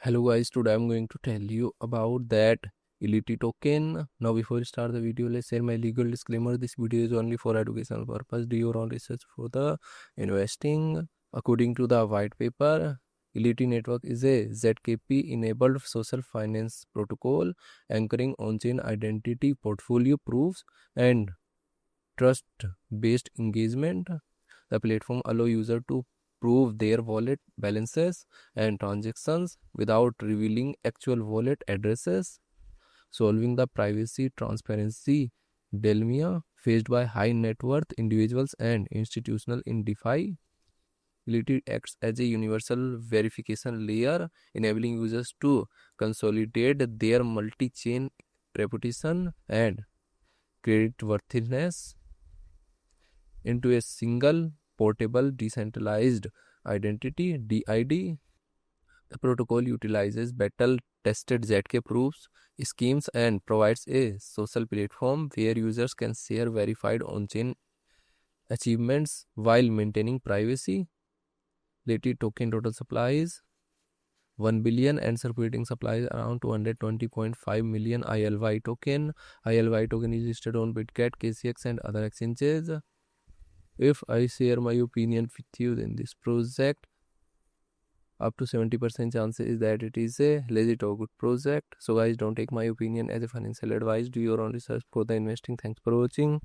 Hello guys, today I'm going to tell you about that ILITY token. Now before we start the video, let's share my legal disclaimer. This video is only for educational purpose. Do your own research for the investing. According to the white paper, ILITY network is a ZKP enabled social finance protocol anchoring on-chain identity, portfolio proofs and trust based engagement. The platform allows users to prove their wallet balances and transactions without revealing actual wallet addresses, solving the privacy transparency dilemma faced by high net worth individuals and institutional in DeFi. ILITY acts as a universal verification layer, enabling users to consolidate their multi-chain reputation and creditworthiness into a single portable decentralized identity DID. The protocol utilizes battle tested ZK proofs schemes and provides a social platform where users can share verified on-chain achievements while maintaining privacy. ILITY token total supply is 1 billion and circulating supply is around 220.5 million ILY token. ILY token is listed on Bitget, KCX and other exchanges. If I share my opinion with you in this project, up to 70% chances is that it is a legit or good project. So guys, don't take my opinion as a financial advice. Do your own research for the investing. Thanks for watching.